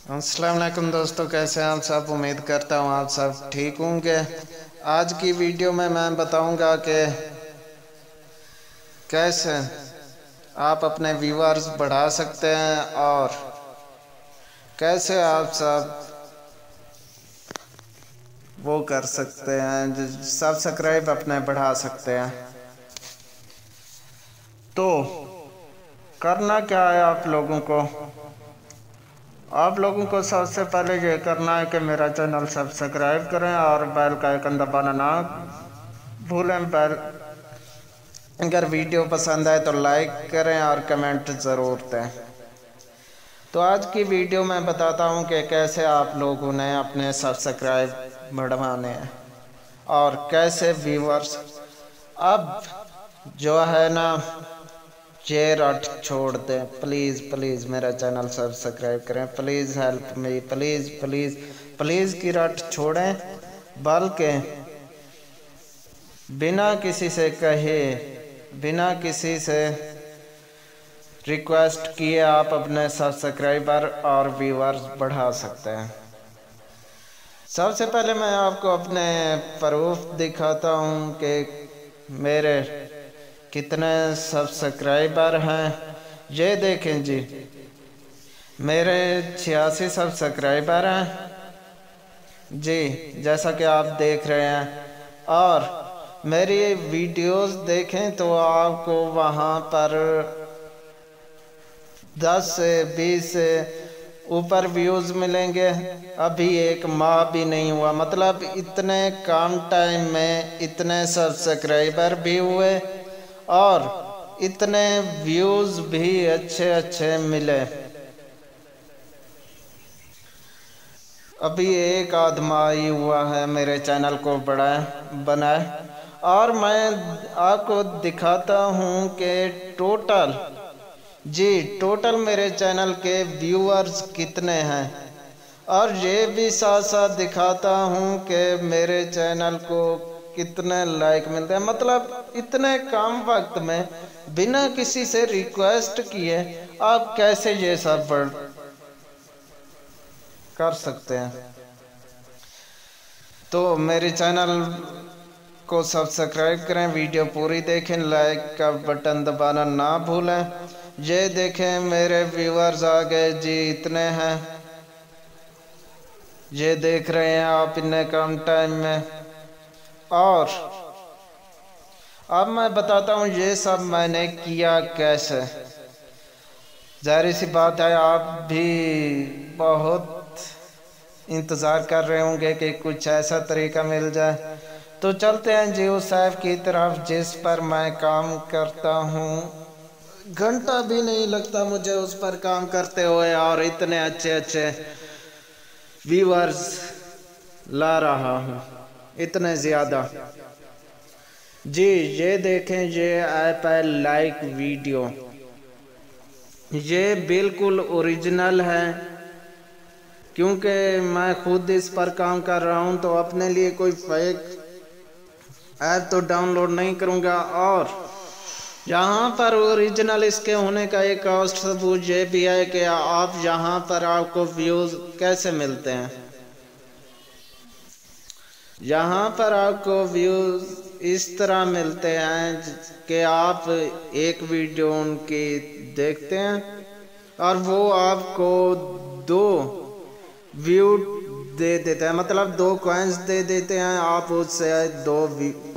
अस्सलाम वालेकुम दोस्तों, कैसे हैं आप सब। उम्मीद करता हूँ आप सब ठीक होंगे। आज की वीडियो में मैं बताऊंगा कि कैसे आप अपने व्यूअर्स बढ़ा सकते हैं और कैसे आप सब वो कर सकते हैं, सब्सक्राइब अपने बढ़ा सकते हैं। तो करना क्या है आप लोगों को सबसे पहले ये करना है कि मेरा चैनल सब्सक्राइब करें और बेल का आइकन दबाना ना भूलें। अगर वीडियो पसंद आए तो लाइक करें और कमेंट ज़रूर दें। तो आज की वीडियो में बताता हूं कि कैसे आप लोगों ने अपने सब्सक्राइब बढ़वाने हैं और कैसे व्यूअर्स अब जो है ना ये रट छोड़ दें। प्लीज़ प्लीज़ मेरा चैनल सब्सक्राइब करें, please help me, please please please की रट छोड़ें, बल्कि बिना किसी से कहे, बिना किसी से रिक्वेस्ट किए आप अपने सब्सक्राइबर और व्यूअर्स बढ़ा सकते हैं। सबसे पहले मैं आपको अपने प्रूफ दिखाता हूं कि मेरे कितने सब्सक्राइबर हैं। ये देखें जी, मेरे 86 सब्सक्राइबर हैं जी, जैसा कि आप देख रहे हैं। और मेरी वीडियोस देखें तो आपको वहाँ पर 10 से 20 से ऊपर व्यूज़ मिलेंगे। अभी एक माह भी नहीं हुआ, मतलब इतने कम टाइम में इतने सब्सक्राइबर भी हुए और इतने व्यूज़ भी अच्छे अच्छे मिले। अभी एक आधमा ही हुआ है मेरे चैनल को बनाए और मैं आपको दिखाता हूँ कि टोटल मेरे चैनल के व्यूअर्स कितने हैं। और ये भी साथ साथ दिखाता हूँ कि मेरे चैनल को कितने लाइक मिलते हैं। मतलब इतने कम वक्त में बिना किसी से रिक्वेस्ट किए आप कैसे ये सब कर सकते हैं। तो मेरे चैनल को सब्सक्राइब करें, वीडियो पूरी देखें, लाइक का बटन दबाना ना भूलें। ये देखें मेरे व्यूअर्स आ गए जी, इतने हैं, ये देख रहे हैं आप इतने कम टाइम में। और अब मैं बताता हूँ ये सब मैंने किया कैसे। जाहिर सी बात है आप भी बहुत इंतज़ार कर रहे होंगे कि कुछ ऐसा तरीका मिल जाए। तो चलते हैं जी उस ऐप की तरफ जिस पर मैं काम करता हूँ। घंटा भी नहीं लगता मुझे उस पर काम करते हुए और इतने अच्छे अच्छे व्यूअर्स ला रहा हूँ, इतने ज़्यादा जी। ये देखें, ये ऐप है लाइक वीडियो। ये बिल्कुल ओरिजिनल है क्योंकि मैं खुद इस पर काम कर रहा हूं, तो अपने लिए कोई फेक ऐप तो डाउनलोड नहीं करूंगा। और यहाँ पर ओरिजिनल इसके होने का एक और सबूत ये भी है कि आप यहाँ पर आपको व्यूज़ कैसे मिलते हैं। यहाँ पर आपको व्यूज़ इस तरह मिलते हैं कि आप एक वीडियो उनकी देखते हैं और वो आपको 2 व्यू दे देते हैं, मतलब 2 कॉइन्स दे देते हैं। आप उससे 2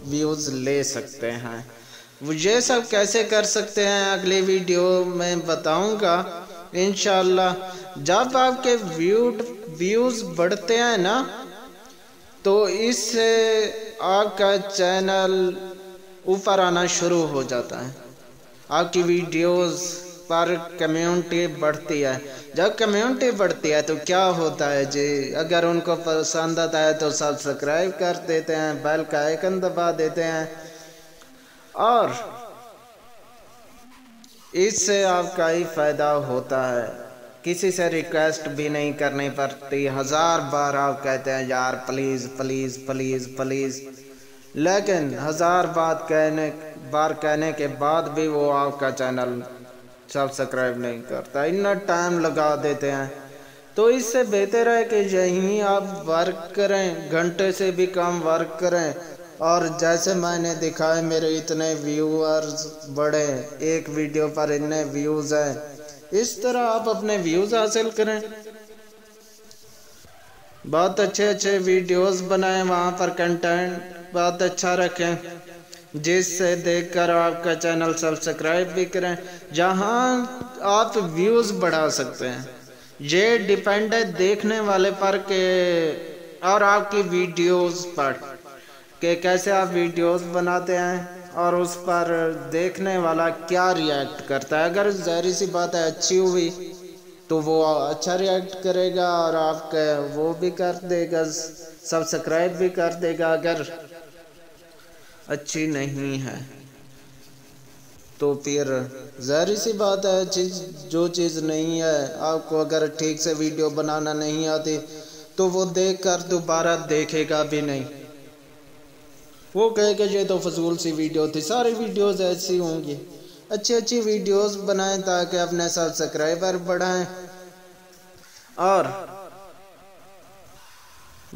व्यूज़ ले सकते हैं। ये सब कैसे कर सकते हैं अगली वीडियो में बताऊंगा इंशाल्लाह। जब आपके व्यूज़ बढ़ते हैं ना, तो इससे आपका चैनल ऊपर आना शुरू हो जाता है। आपकी वीडियोस पर कम्युनिटी बढ़ती है। जब कम्युनिटी बढ़ती है तो क्या होता है जी, अगर उनको पसंद आता है तो सब्सक्राइब कर देते हैं, बेल का आइकन दबा देते हैं और इससे आपका ही फायदा होता है। किसी से रिक्वेस्ट भी नहीं करनी पड़ती। 1000 बार आप कहते हैं यार प्लीज़ प्लीज़ प्लीज़ प्लीज़, लेकिन 1000 बार कहने के बाद भी वो आपका चैनल सब्सक्राइब नहीं करता। इतना टाइम लगा देते हैं तो इससे बेहतर है कि यहीं आप वर्क करें, घंटे से भी कम वर्क करें। और जैसे मैंने दिखाया मेरे इतने व्यूअर्स बढ़े, एक वीडियो पर इतने व्यूज़ हैं, इस तरह आप अपने व्यूज़ हासिल करें। बहुत अच्छे अच्छे वीडियोस बनाएं, वहाँ पर कंटेंट बहुत अच्छा रखें जिससे देखकर आपका चैनल सब्सक्राइब भी करें, जहाँ आप व्यूज़ बढ़ा सकते हैं। ये डिपेंड है देखने वाले पर के और आपकी वीडियोस पर कि कैसे आप वीडियोस बनाते हैं और उस पर देखने वाला क्या रिएक्ट करता है। अगर ज़ाहिर सी बात है अच्छी हुई तो वो अच्छा रिएक्ट करेगा और आपका वो भी कर देगा, सब्सक्राइब भी कर देगा। अगर अच्छी नहीं है तो फिर ज़ाहिर सी बात है जो चीज़ नहीं है, आपको अगर ठीक से वीडियो बनाना नहीं आती तो वो देखकर दोबारा देखेगा भी नहीं। वो कहेगा ये तो फजूल सी वीडियो थी। सारी वीडियोस ऐसी होंगी। अच्छी अच्छी वीडियोस बनाएं ताकि अपने सब्सक्राइबर बढ़ाएं और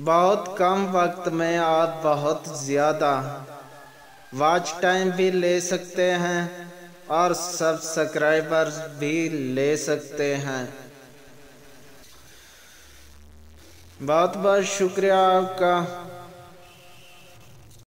बहुत कम वक्त में आप बहुत ज़्यादा वॉच टाइम भी ले सकते हैं और सब्सक्राइबर भी ले सकते हैं। बहुत बहुत शुक्रिया आपका।